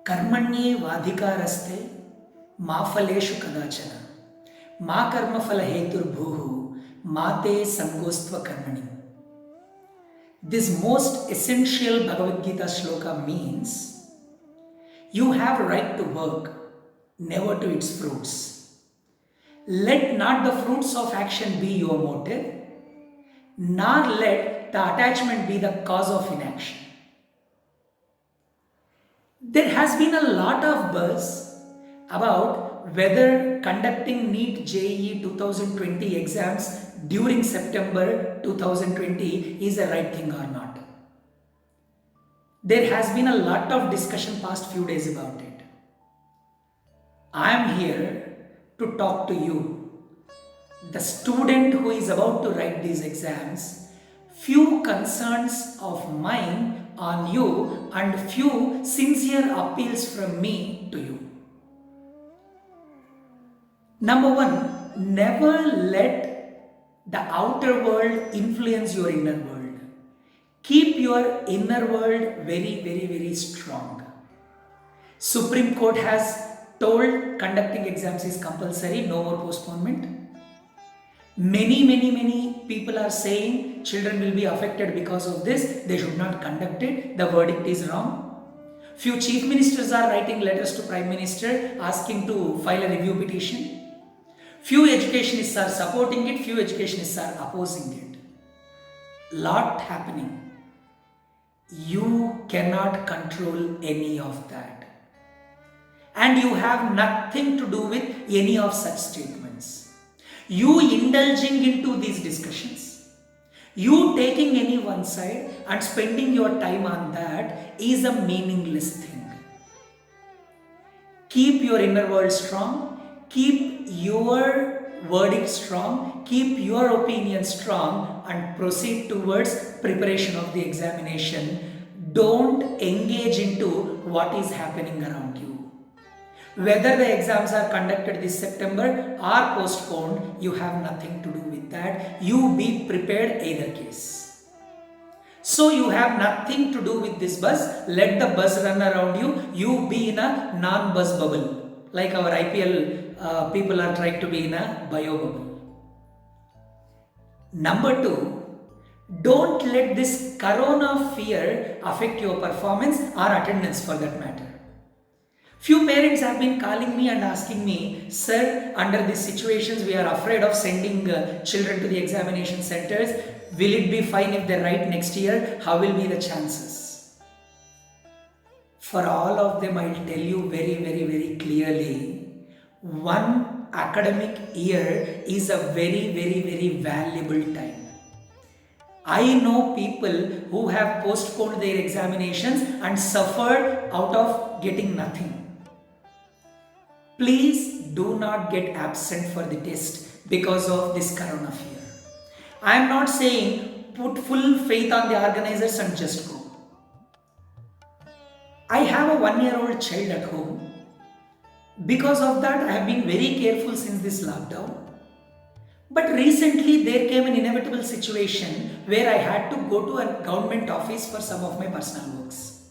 कर्मण्येवाधिकारस्ते मा फलेषु कदाचन मा कर्मफल हेतुर्भूः मा ते संगोस्त्व कर्मणि. This most essential Bhagavad Gita shloka means you have right to work, never to its fruits. Let not the fruits of action be your motive, nor let the attachment be the cause of inaction. There has been a lot of buzz about whether conducting NEET JEE 2020 exams during September 2020 is the right thing or not. There has been a lot of discussion past few days about it. I am here to talk to you, the student who is about to write these exams, few concerns of mine on you and few sincere appeals from me to you. Number one, never let the outer world influence your inner world. Keep your inner world very, very, very strong. Supreme Court has told conducting exams is compulsory, no more postponement. Many people are saying children will be affected because of this, they should not conduct it, the verdict is wrong. Few chief ministers are writing letters to Prime Minister asking to file a review petition. Few educationists are supporting it, few educationists are opposing it. Lot happening. You cannot control any of that. And you have nothing to do with any of such statements. You indulging into these discussions, you taking any one side and spending your time on that is a meaningless thing. Keep your inner world strong, keep your verdict strong, keep your opinion strong and proceed towards preparation of the examination. Don't engage into what is happening around you. Whether the exams are conducted this September or postponed, you have nothing to do with that. You be prepared either case. So you have nothing to do with this buzz. Let the buzz run around you. You be in a non-buzz bubble. Like our IPL people are trying to be in a bio bubble. Number two, don't let this corona fear affect your performance or attendance for that matter. Few parents have been calling me and asking me, sir, under these situations we are afraid of sending children to the examination centers. Will it be fine if they write next year? How will be the chances? For all of them, I will tell you very clearly, one academic year is a very valuable time. I know people who have postponed their examinations and suffered out of getting nothing. Please do not get absent for the test because of this corona fear. I am not saying put full faith on the organizers and just go. I have a 1-year-old child at home. Because of that, I have been very careful since this lockdown. But recently there came an inevitable situation where I had to go to a government office for some of my personal works.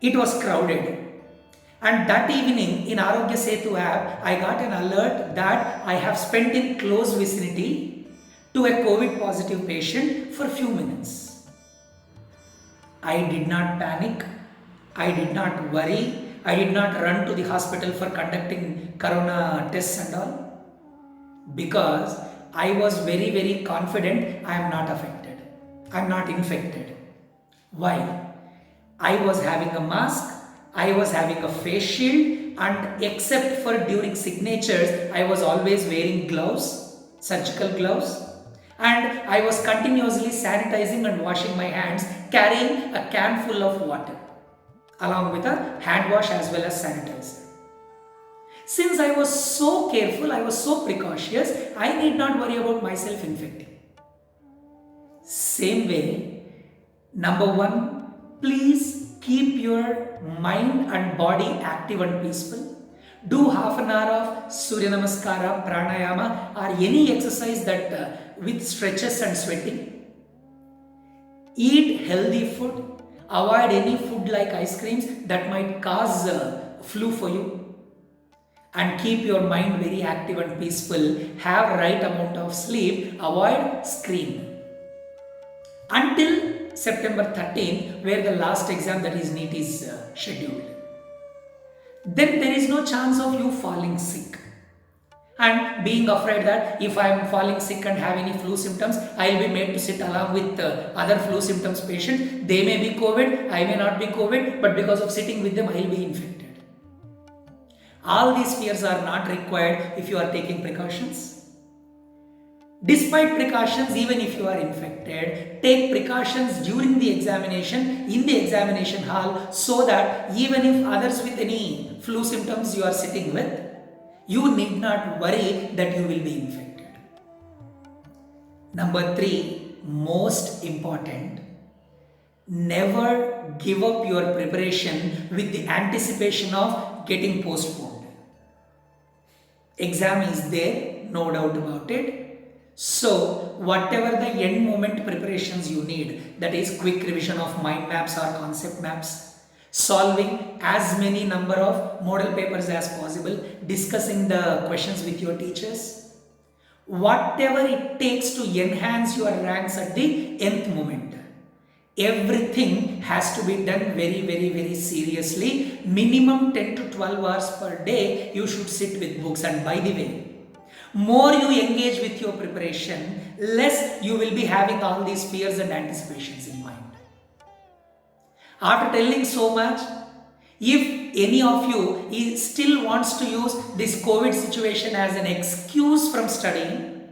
It was crowded. And that evening in Arogya Setu app, I got an alert that I have spent in close vicinity to a COVID positive patient for a few minutes. I did not panic. I did not worry. I did not run to the hospital for conducting corona tests and all. Because I was very confident I am not affected. I am not infected. Why? I was having a mask. I was having a face shield, and except for during signatures, I was always wearing gloves, surgical gloves, and I was continuously sanitizing and washing my hands, carrying a can full of water, along with a hand wash as well as sanitizer. Since I was so careful, I was so precautious, I need not worry about myself infecting. Same way, number one, please keep your mind and body active and peaceful. Do half an hour of Surya Namaskara, Pranayama or any exercise that with stretches and sweating. Eat healthy food. Avoid any food like ice creams that might cause flu for you. And keep your mind very active and peaceful. Have right amount of sleep. Avoid screen. Until September 13, where the last exam, that is NEET, is scheduled. Then there is no chance of you falling sick and being afraid that if I am falling sick and have any flu symptoms, I will be made to sit along with other flu symptoms patients. They may be COVID, I may not be COVID, but because of sitting with them, I will be infected. All these fears are not required if you are taking precautions. Despite precautions, even if you are infected, take precautions during the examination, in the examination hall, so that even if others with any flu symptoms you are sitting with, you need not worry that you will be infected. Number 3, most important, never give up your preparation with the anticipation of getting postponed. Exam is there, no doubt about it. So, whatever the end moment preparations you need, that is quick revision of mind maps or concept maps, solving as many number of model papers as possible, discussing the questions with your teachers, whatever it takes to enhance your ranks at the nth moment, everything has to be done very, very, very seriously. Minimum 10 to 12 hours per day you should sit with books. And by the way, more you engage with your preparation, less you will be having all these fears and anticipations in mind. After telling so much, if any of you still wants to use this COVID situation as an excuse from studying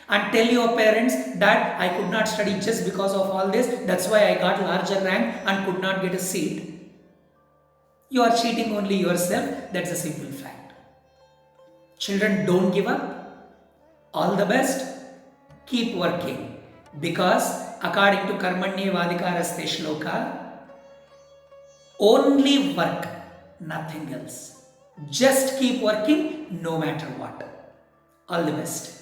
and tell your parents that I could not study just because of all this, that's why I got larger rank and could not get a seat, you are cheating only yourself. That's a simple fact. Children, don't give up. All the best. Keep working. Because according to Karmanye Vadikaraste Shloka, only work, nothing else. Just keep working no matter what. All the best.